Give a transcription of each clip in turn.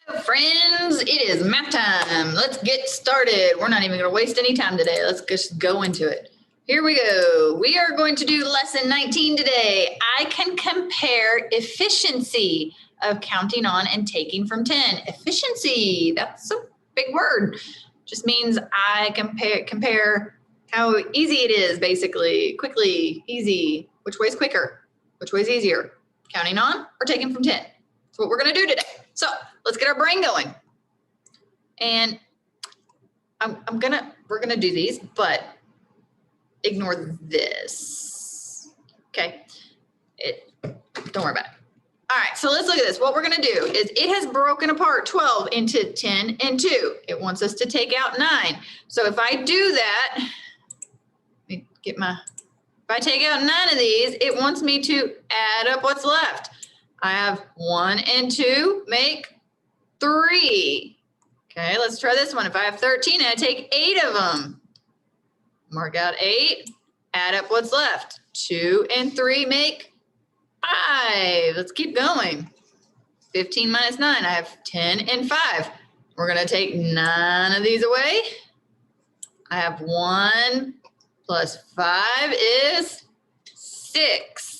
Friends, it is math time. Let's get started. We're not even going to waste any time today. Let's just go into it. Here we go. We are going to do lesson 19 today. I can compare efficiency of counting on and taking from 10. Efficiency, that's a big word. Just means I compare how easy it is, basically. Quickly, easy. Which way's quicker? Which way's easier? Counting on or taking from 10? That's what we're going to do today. So let's get our brain going. And we're gonna do these, but ignore this. Okay, don't worry about it. All right, so let's look at this. What we're gonna do is it has broken apart 12 into 10 and 2. It wants us to take out 9. So if I do that, let me get if I take out 9 of these, it wants me to add up what's left. I have 1 and 2 make 3. Okay, let's try this one. If I have 13 and I take 8 of them, mark out 8, add up what's left. 2 and 3 make 5. Let's keep going. 15 minus 9, I have 10 and 5. We're going to take 9 of these away. I have 1 plus 5 is 6.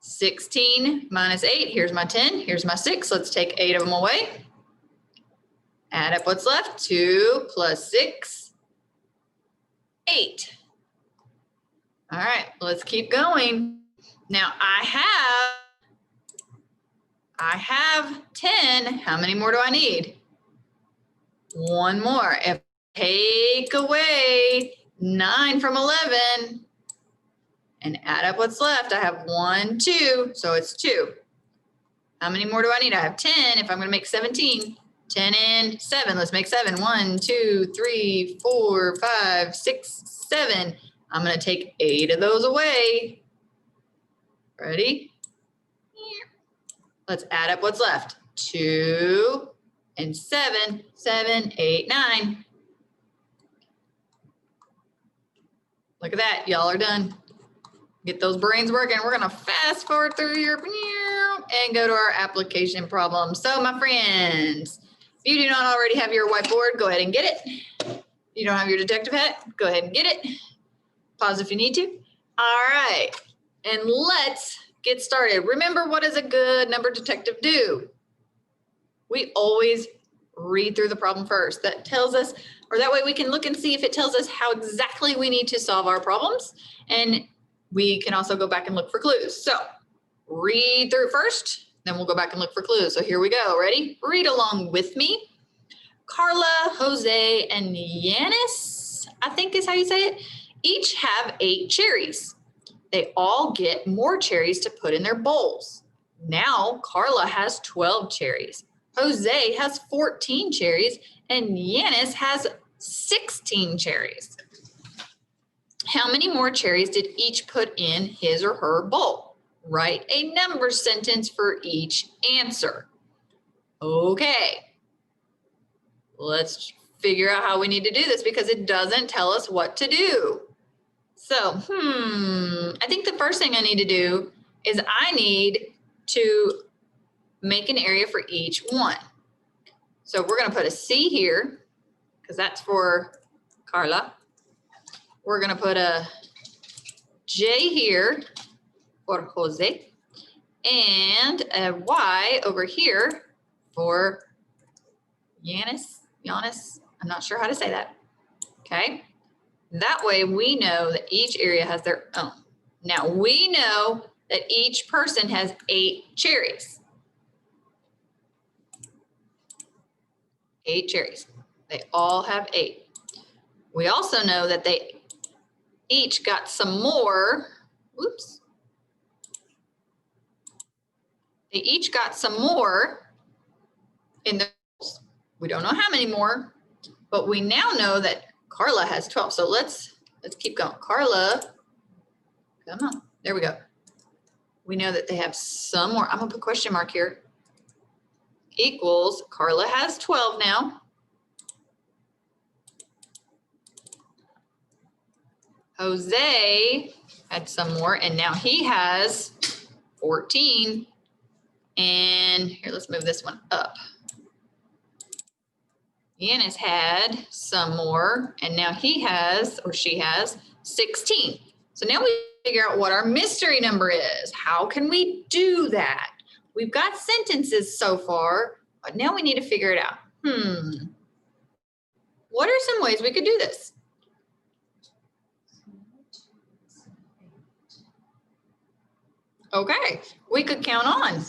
16 minus 8, here's my 10, here's my 6. Let's take 8 of them away. Add up what's left. 2 plus 6, 8. All right, let's keep going. Now I have 10. How many more do I need? 1 more. If I take away 9 from 11, and add up what's left, I have 1, 2, so it's 2. How many more do I need? I have 10 if I'm going to make 17. 10 and 7, let's make 7. 1, 2, 3, 4, 5, 6, 7. I'm going to take 8 of those away. Ready? Let's add up what's left. 2 and 7, 7, 8, 9. Look at that, y'all are done. Get those brains working. We're going to fast forward through your and go to our application problem. So my friends, if you do not already have your whiteboard, go ahead and get it. If you don't have your detective hat, go ahead and get it. Pause if you need to. All right, and let's get started. Remember, what does a good number detective do? We always read through the problem first. That tells us, or that way we can look and see if it tells us how exactly we need to solve our problems. And we can also go back and look for clues. So read through first, then we'll go back and look for clues. So here we go. Ready? Read along with me. Carla, Jose, and Yanis, I think is how you say it, each have 8 cherries. They all get more cherries to put in their bowls. Now Carla has 12 cherries. Jose has 14 cherries, and Yanis has 16 cherries. How many more cherries did each put in his or her bowl? Write a number sentence for each answer. Okay, let's figure out how we need to do this because it doesn't tell us what to do. So, I think the first thing I need to do is I need to make an area for each one. So we're going to put a C here because that's for Carla. We're going to put a J here for Jose and a Y over here for Yanis. I'm not sure how to say that. Okay. That way we know that each area has their own. Now we know that each person has 8 cherries. 8 cherries. They all have 8. We also know that they each got some more. Whoops. They each got some more in their bowls. We don't know how many more, but we now know that Carla has 12. So let's keep going. Carla, come on. There we go. We know that they have some more. I'm going to put a question mark here. Equals, Carla has 12 now. Jose had some more, and now he has 14. And here, let's move this one up. Yanis had some more, and now he has, or she has, 16. So now we figure out what our mystery number is. How can we do that? We've got sentences so far, but now we need to figure it out. What are some ways we could do this? Okay, we could count on.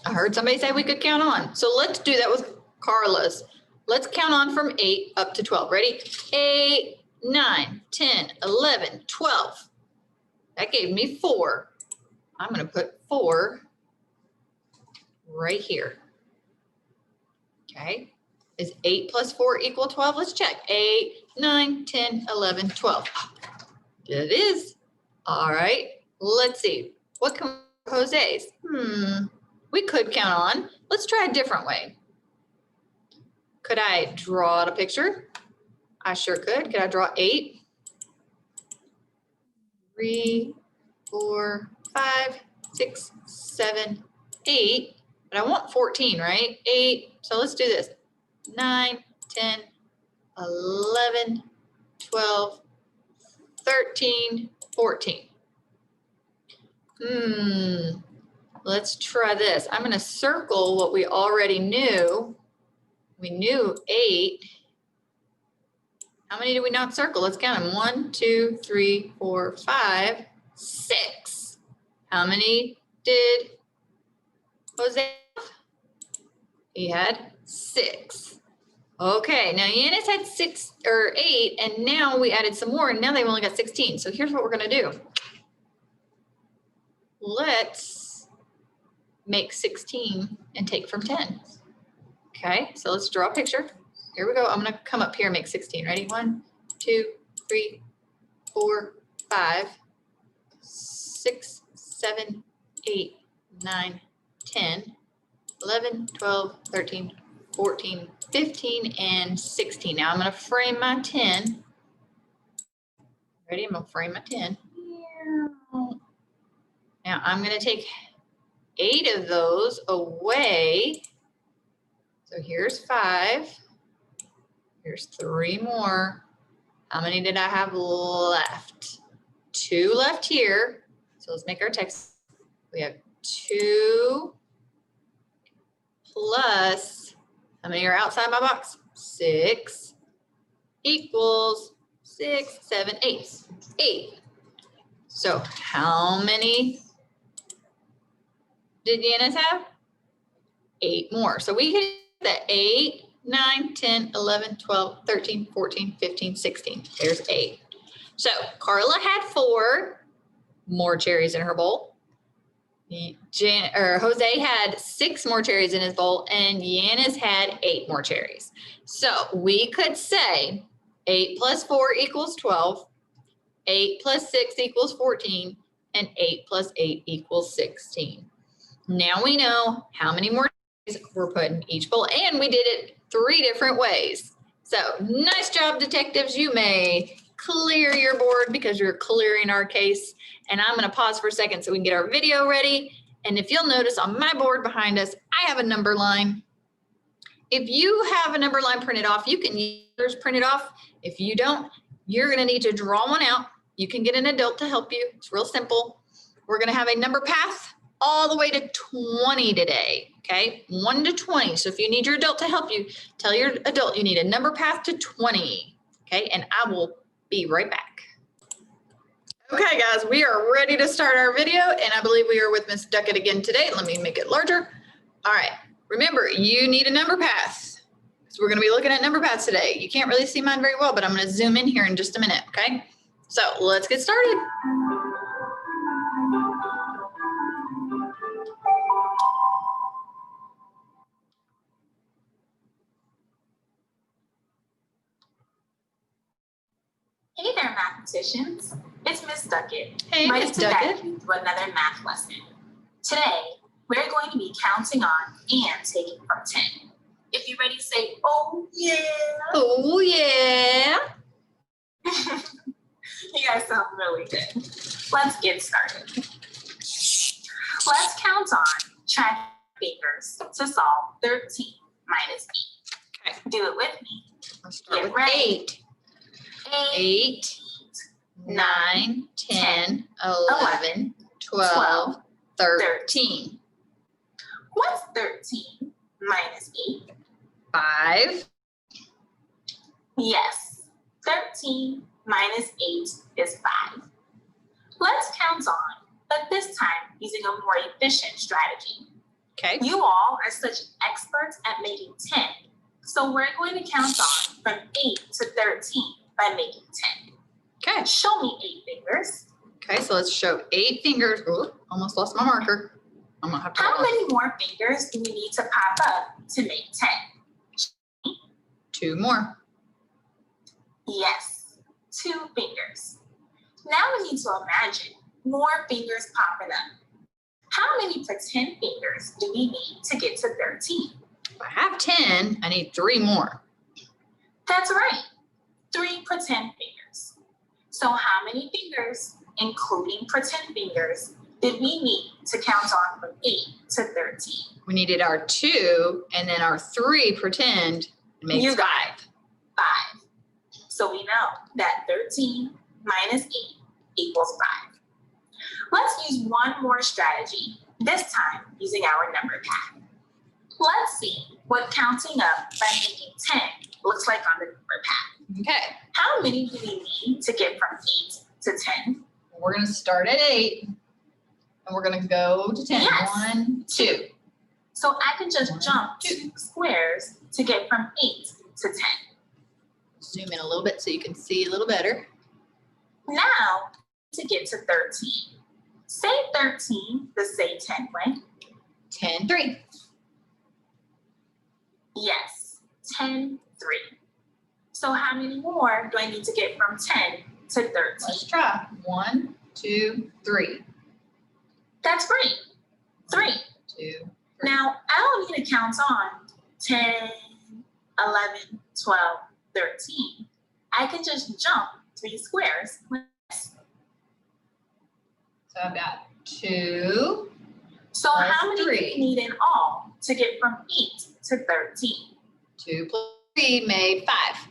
I heard somebody say we could count on. So let's do that with Carla's. Let's count on from 8 up to 12. Ready? 8, 9, 10, 11, 12. That gave me 4. I'm going to put 4 right here. Okay. Is 8 plus 4 equal 12? Let's check. 8, 9, 10, 11, 12. It is. All right. Let's see. What can Jose's? We could count on. Let's try a different way. Could I draw out a picture? I sure could. Could I draw 8? 3, 4, 5, 6, 7, 8. But I want 14, right? 8. So let's do this. 9, 10, 11, 12, 13, 14. Let's try this. I'm going to circle what we already knew. We knew 8. How many did we not circle? Let's count them. 1, 2, 3, 4, 5, 6. How many did Jose have? He had 6. Okay, now Yanis had 6 or 8, and now we added some more, and now they've only got 16. So here's what we're going to do. Let's make 16 and take from 10. Okay, so let's draw a picture. Here we go. I'm going to come up here and make 16. Ready? 1, 2, 3, 4, 5, 6, 7, 8, 9, 10, 11, 12, 13, 14, 15, and 16. Now I'm going to frame my 10. Ready? I'm going to frame my 10. Now I'm going to take 8 of those away. So here's 5. Here's 3 more. How many did I have left? 2 left here. So let's make our text. We have 2 plus, how many are outside my box? 6 equals 6, 7, 8. 8. So how many did Yanis have? 8 more. So we can that 8, 9, 10, 11, 12, 13, 14, 15, 16. There's 8. So Carla had 4 more cherries in her bowl. Jose had 6 more cherries in his bowl, and Yanis had 8 more cherries. So we could say 8 plus 4 equals 12, 8 plus 6 equals 14, and 8 plus 8 equals 16. Now we know how many more cherries were put in each bowl, and we did it 3 different ways. So nice job, detectives. You may clear your board because you're clearing our case. And I'm going to pause for a second so we can get our video ready. And if you'll notice on my board behind us, I have a number line. If you have a number line printed off, you can use yours printed off. If you don't, you're going to need to draw one out. You can get an adult to help you. It's real simple. We're going to have a number path all the way to 20 today. Okay, 1 to 20. So if you need your adult to help you, tell your adult you need a number path to 20. Okay, and I will be right back. Okay, guys, we are ready to start our video, and I believe we are with Miss Duckett again today. Let me make it larger. All right, remember, you need a number path. So we're going to be looking at number paths today. You can't really see mine very well, but I'm going to zoom in here in just a minute, okay? So let's get started. Hey there, mathematicians. It's Miss Duckett. Hey, Miss Duckett. To another math lesson. Today, we're going to be counting on and taking from 10. If you're ready, say, oh, yeah. Oh, yeah. You guys sound really good. Let's get started. Let's count on trying fingers to solve 13 minus 8. Okay. Do it with me. Let's start Get with ready. 8. 8, 9, 10, 11, 12, 13. What's 13 minus 8? 5. Yes, 13 minus 8 is 5. Let's count on, but this time using a more efficient strategy. Okay. You all are such experts at making 10, so we're going to count on from 8 to 13 by making 10. Okay. Show me 8 fingers. Okay, so let's show 8 fingers. Ooh, almost lost my marker. I'm gonna have to. How many more fingers do we need to pop up to make 10? 2 more. Yes, 2 fingers. Now we need to imagine more fingers popping up. How many pretend fingers do we need to get to 13? If I have 10, I need 3 more. That's right, 3 pretend fingers. So how many fingers, including pretend fingers, did we need to count on from 8 to 13? We needed our 2 and then our 3 pretend makes You 5. got 5. So we know that 13 minus 8 equals 5. Let's use one more strategy, this time using our number pad. Let's see what counting up by making 10 looks like on the number pad. Okay, How many do we need to get from 8 to 10? we're gonna start at 8 and we're gonna go to 10. Yes. 1, 2. So I can just 1, jump 2 squares to get from 8 to 10. Zoom in a little bit so you can see a little better. Now, to get to 13. Say 13 the say 10 way. 10, 3. Yes, 10, 3. So how many more do I need to get from 10 to 13? Let's try. 1, 2, 3. That's right, 3. 2. Now, I don't need to count on 10, 11, 12, 13. I can just jump 3 squares. So I've got 2. So Plus how many do 3. we need in all to get from 8 to 13? 2 plus 3 made 5.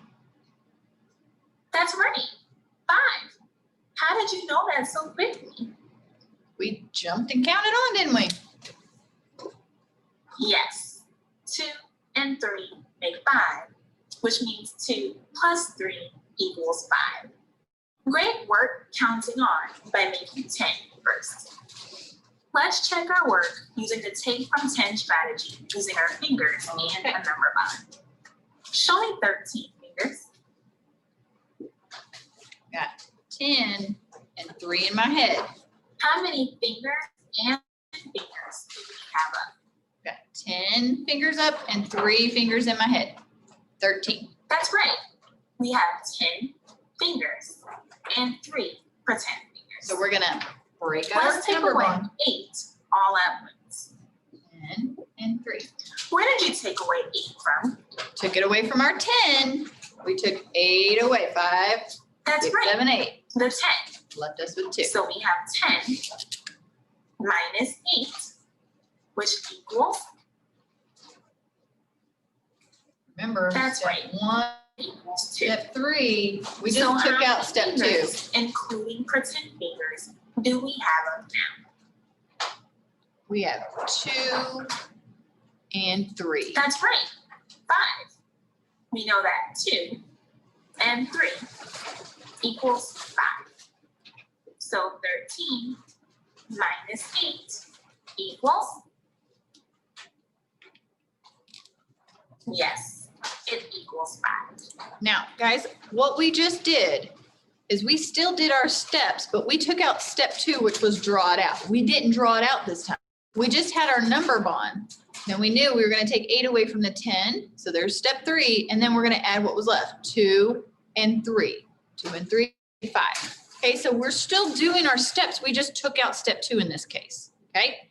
That's right, 5. How did you know that so quickly? We jumped and counted on, didn't we? Yes, 2 and 3 make 5, which means 2 plus 3 equals 5. Great work counting on by making 10 first. Let's check our work using the take from 10 strategy using our fingers and a number line. Show me 13 fingers. Got 10 and 3 in my head. How many fingers and fingers do we have up? Got 10 fingers up and 3 fingers in my head. 13. That's right. We have 10 fingers and 3 pretend fingers. So we're gonna break our Let's take number away bond. 8 all at once. 10 and 3. Where did you take away 8 from? Took it away from our 10. We took 8 away. 5, That's 6, right, 7, 8. the 10. Left us with 2. So we have 10 minus 8, which equals, Remember, That's step right. 1, equals 2. step 3. We just So took how out many step 2. fingers, including pretend fingers, do we have up now? We have 2 and 3. That's right, 5. We know that 2 and 3 equals 5. So 13 minus 8 equals, yes, it equals 5. Now, guys, what we just did is we still did our steps, but we took out step 2, which was draw it out. We didn't draw it out this time. We just had our number bond. Then we knew we were going to take 8 away from the 10. So there's step 3, and then we're going to add what was left, 2 and 3. 2 and 3, 5. Okay, so we're still doing our steps. We just took out step 2 in this case. Okay.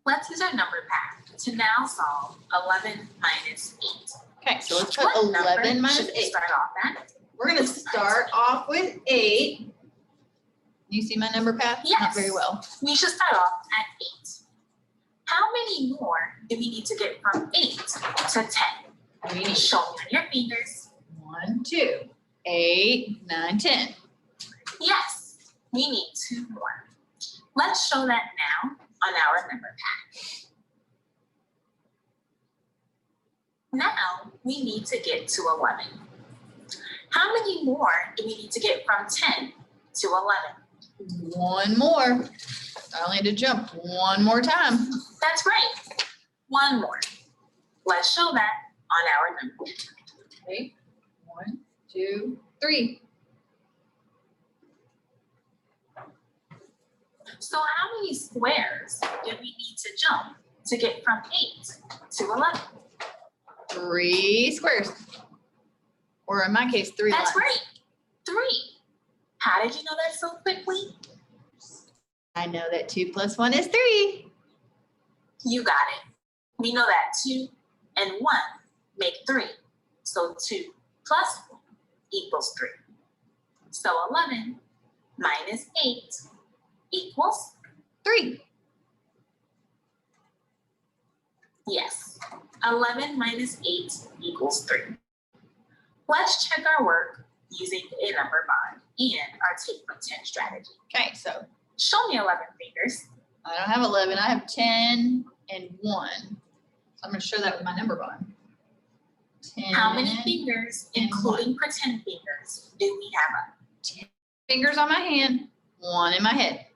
Let's use our number pad to now solve 11 minus 8. Okay, so let's put What 11 number minus should we 8. start off at? We're going to start off with 8. You see my number path? Not Yes. very well. We should start off at 8. How many more do we need to get from 8 to 10? We need Show me on your fingers. 1, 2, 8, 9, 10. Yes, we need 2 more. Let's show that now on our number pad. Now we need to get to 11. How many more do we need to get from 10 to 11? 1 more. I only had to jump 1 more time. That's right. 1 more. Let's show that on our number. Okay. 1, 2, 3. So how many squares do we need to jump to get from 8 to 11? 3 squares. Or in my case, 3 lines. That's right. 3. How did you know that so quickly? I know that 2 plus 1 is 3. You got it. We know that 2 and 1 make 3. So 2 plus 1 equals 3. So 11 minus 8 equals 3. Yes, 11 minus 8 equals 3. Let's check our work using the number bond and our take from 10 strategy. Okay, so Show me 11 fingers. I don't have 11. I have 10 and 1. So I'm going to show that with my number bond. 10 How many fingers, and including pretend fingers, do we have up? 10 fingers on my hand, 1 in my head.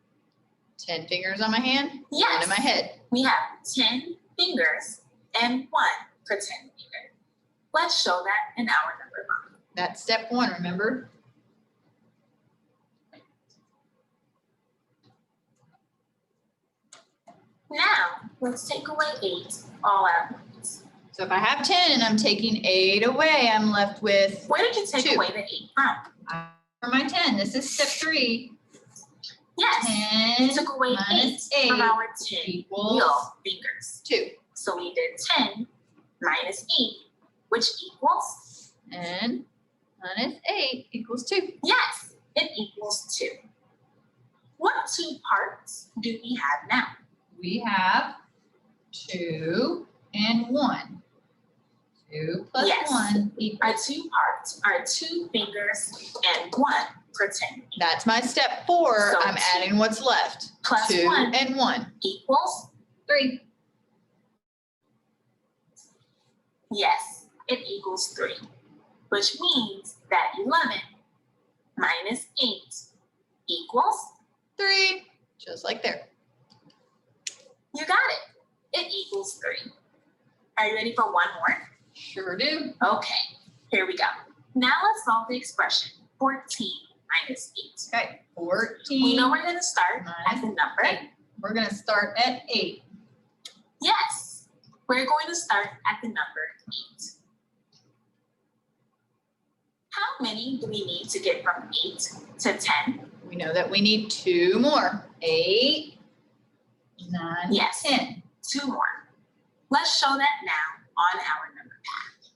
10 fingers on my hand, 1 Yes. in my head. We have 10 fingers and 1 pretend finger. Let's show that in our number bond. That's step 1, remember? Now, let's take away 8 all at once. So if I have 10 and I'm taking 8 away, I'm left with Where did you take 2. away the 8 from? For my 10, this is step 3. Yes, 10 we took away 8 minus from 8 our 10 equals real fingers. 2. So we did 10 minus 8, which equals, And minus 8 equals 2. yes, it equals 2. What 2 parts do we have now? We have 2 and 1. 2 plus Yes. 1 equals. Our 2 parts are 2 fingers and 1 pretend finger. That's my step 4. So I'm 2 adding what's left. plus 2 1 and 1. equals, 3. yes, it equals 3, which means that 11 minus 8 equals, 3. Just like there. you got it. It equals 3. Are you ready for one more? Sure do. Okay, here we go. Now let's solve the expression 14 minus 8. Okay, 14. We know we're going to start at the number. 8. We're going to start at 8. Yes, we're going to start at the number 8. How many do we need to get from 8 to 10? We know that we need 2 more. 8, 9, Yes. 10. 2 more. Let's show that now on our number pad.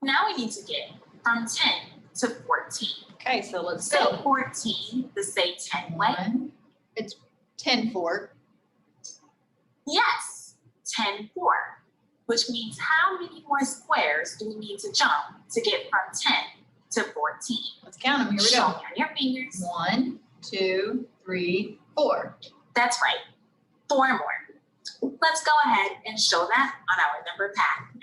Now we need to get from 10 to 14. Okay, so let's Say go. 14 the say 10 way. 1. It's 10 4. Yes, 10 4. Which means how many more squares do we need to jump to get from 10 to 14? Let's count them. Here we Show go. me on your fingers. 1, 2, 3, 4. That's right. 4 more. Let's go ahead and show that on our number pad now.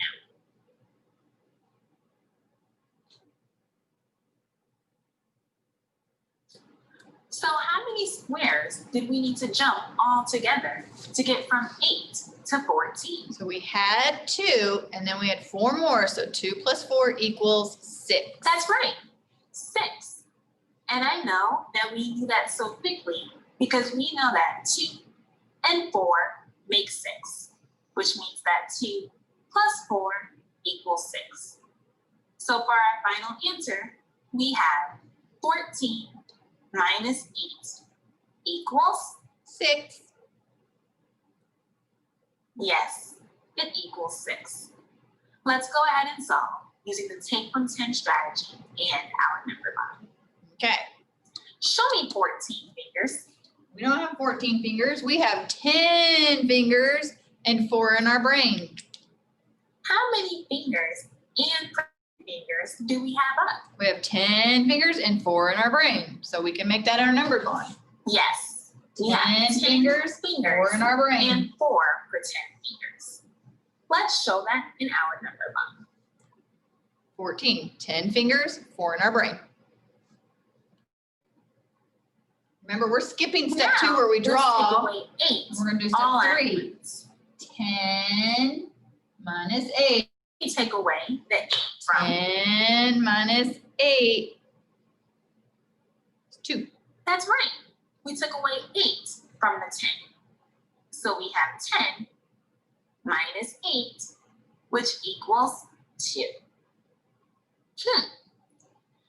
So how many squares did we need to jump all together to get from 8 to 14? So we had 2, and then we had 4 more. So 2 plus 4 equals 6. That's right, 6. And I know that we do that so quickly because we know that 2 and 4 make 6, which means that 2 plus 4 equals 6. So for our final answer, we have 14 minus 8 equals, 6. yes, it equals 6. Let's go ahead and solve using the take from 10 strategy and our number line. Okay. Show me 14 fingers. We don't have 14 fingers. We have 10 fingers and 4 in our brain. How many fingers and fingers do we have up? We have 10 fingers and 4 in our brain. So we can make that our number line. Yes. We 10 have 10 fingers, 4 in our brain. and 4 pretend fingers. Let's show that in our number line. 14, 10 fingers, 4 in our brain. Remember, we're skipping step 2 where we draw. Let's take away 8. We're going to do all step at 3. once. 10 minus 8. We take away the 8 from 10 minus 8 is 2. That's right. We took away 8 from the 10. So we have 10 minus 8, which equals 2.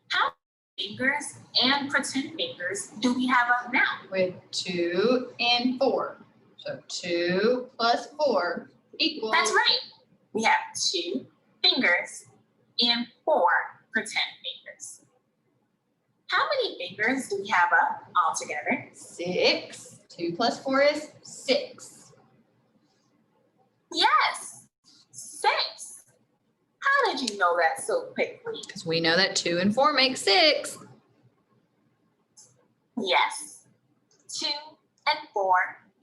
How many fingers and pretend fingers do we have up now? With 2 and 4. So 2 plus 4 equals. That's right. We have 2 fingers and 4 pretend fingers. How many fingers do we have up altogether? 6. 2 plus 4 is 6. Yes, 6. How did you know that so quickly? Because we know that 2 and 4 make 6. Yes, 2 and 4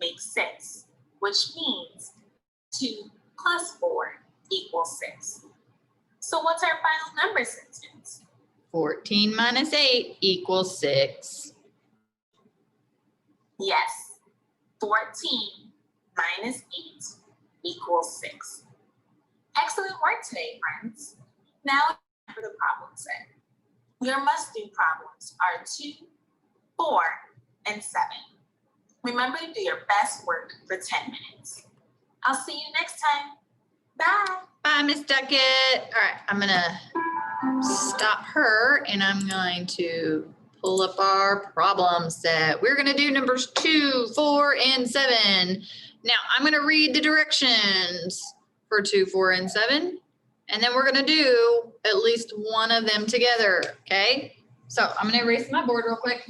make 6, which means 2 plus 4 equals 6. So what's our final number sentence? 14 minus 8 equals 6. Yes, 14 minus 8 equals 6. Excellent work today, friends. Now for the problem set. Your must-do problems are 2, 4, and 7. Remember to do your best work for 10 minutes. I'll see you next time. Bye. Bye, Miss Duckett. All right, I'm gonna stop her and I'm going to pull up our problem set. We're gonna do numbers 2, 4, and 7. Now I'm gonna read the directions for 2, 4, and 7, and then we're gonna do at least one of them together, okay? So I'm gonna erase my board real quick.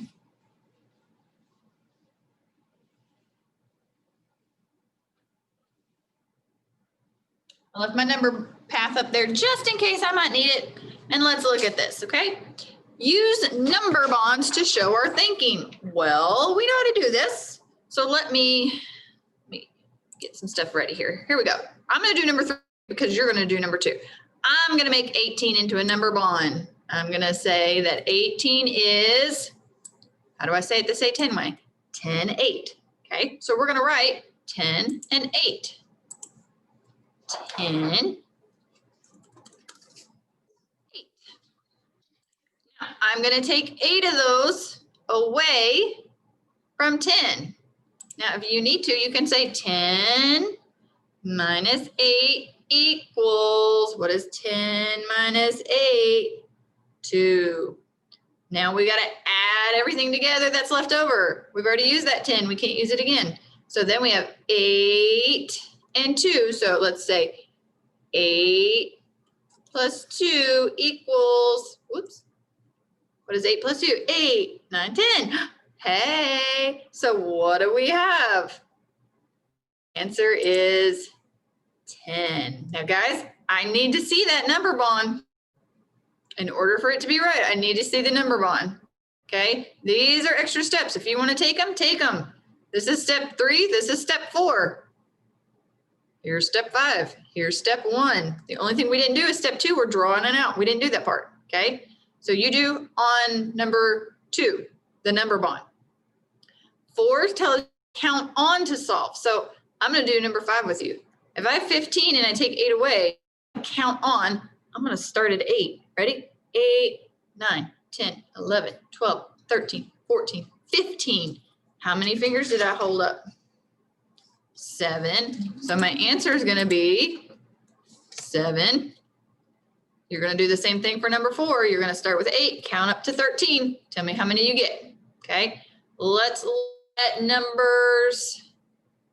I left my number path up there just in case I might need it. And let's look at this, okay? Use number bonds to show our thinking. Well, we know how to do this. So let me get some stuff ready here. Here we go. I'm gonna do number 3 because you're gonna do number 2. I'm gonna make 18 into a number bond. I'm gonna say that 18 is, how do I say it the say 10 way? 10, 8, okay? So we're gonna write 10 and 8. 10, 8. Now, I'm going to take 8 of those away from 10. Now, if you need to, you can say 10 minus 8 equals, what is 10 minus 8? 2. Now we got to add everything together that's left over. We've already used that 10. We can't use it again. So then we have 8 and 2. So let's say 8 plus 2 equals, whoops. What is 8 plus 2? 8, 9, 10. Hey, so what do we have? Answer is 10. Now guys, I need to see that number bond. In order for it to be right, I need to see the number bond. Okay, these are extra steps. If you want to take them, take them. This is step 3, this is step 4. Here's step 5, here's step 1. The only thing we didn't do is step 2, we're drawing it out. We didn't do that part, okay? So you do on number 2, the number bond. 4 tells you count on to solve. So I'm gonna do number 5 with you. If I have 15 and I take 8 away, count on, I'm gonna start at 8. Ready? 8, 9, 10, 11, 12, 13, 14, 15. How many fingers did I hold up? 7. So my answer is going to be 7. You're going to do the same thing for number 4. You're going to start with 8, count up to 13. Tell me how many you get. Okay. Let's look at numbers.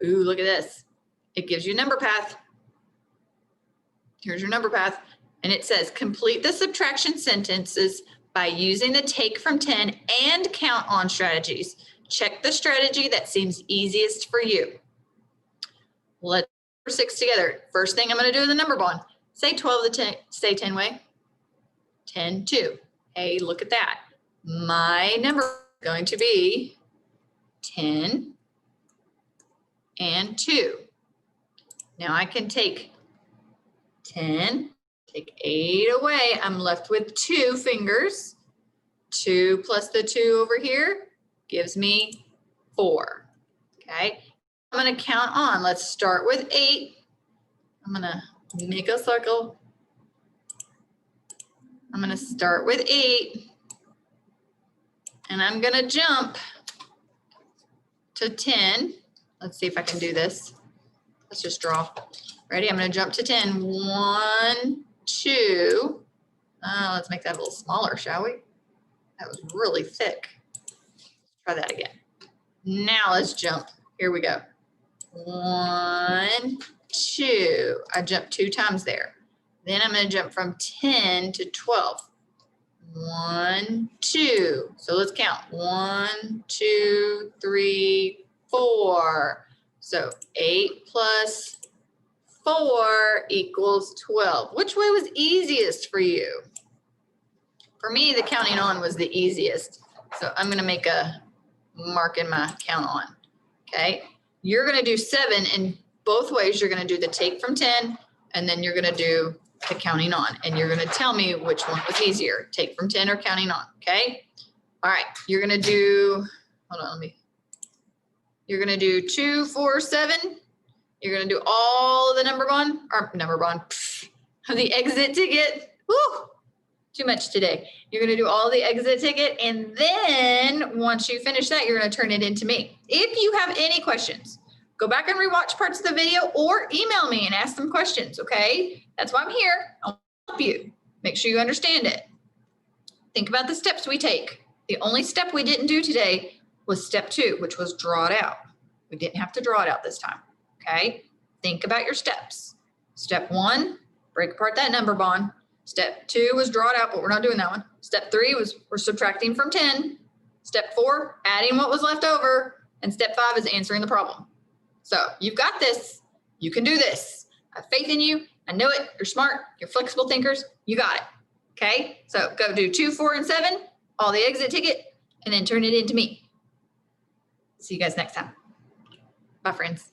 Ooh, look at this. It gives you a number path. Here's your number path. And it says complete the subtraction sentences by using the take from 10 and count on strategies check the strategy that seems easiest for you. Let's do 6 together. First thing I'm going to do is the number bond. Say 12 to 10, say 10 way. 10, 2. Hey, look at that. My number is going to be 10 and 2. Now I can take 10, take 8 away. I'm left with 2 fingers. 2 plus the 2 over here gives me 4. Okay. I'm going to count on. Let's start with 8. I'm going to make a circle. I'm going to start with 8. And I'm going to jump to 10. Let's see if I can do this. Let's just draw. Ready? I'm going to jump to 10. 1, 2. Let's make that a little smaller, shall we? That was really thick. Try that again. Now let's jump. Here we go. 1, 2. I jumped 2 times there. Then I'm going to jump from 10 to 12. 1, 2. So let's count. 1, 2, 3, 4. So 8 plus 4 equals 12. Which way was easiest for you? For me, the counting on was the easiest. So I'm going to make a mark in my count on. Okay. You're going to do 7 in both ways. You're going to do the take from 10, and then you're going to do the counting on. And you're going to tell me which one was easier, take from 10 or counting on. Okay. All right. You're going to do, hold on, you're going to do 2, 4, 7. You're going to do all the number bond, the exit ticket. Woo! Too much today. You're going to do all the exit ticket, and then once you finish that, you're going to turn it into me. If you have any questions, go back and rewatch parts of the video or email me and ask them questions, okay? That's why I'm here. I'll help you. Make sure you understand it. Think about the steps we take. The only step we didn't do today was step 2, which was draw it out. We didn't have to draw it out this time, okay? Think about your steps. Step 1, break apart that number bond. Step 2 was draw it out, but we're not doing that one. Step 3 was we're subtracting from 10. Step 4, adding what was left over. And step 5 is answering the problem. So you've got this. You can do this. I have faith in you. I know it. You're smart. You're flexible thinkers. You got it. Okay? So go do 2, 4, and 7, all the exit ticket, and then turn it into me. See you guys next time. Bye, friends.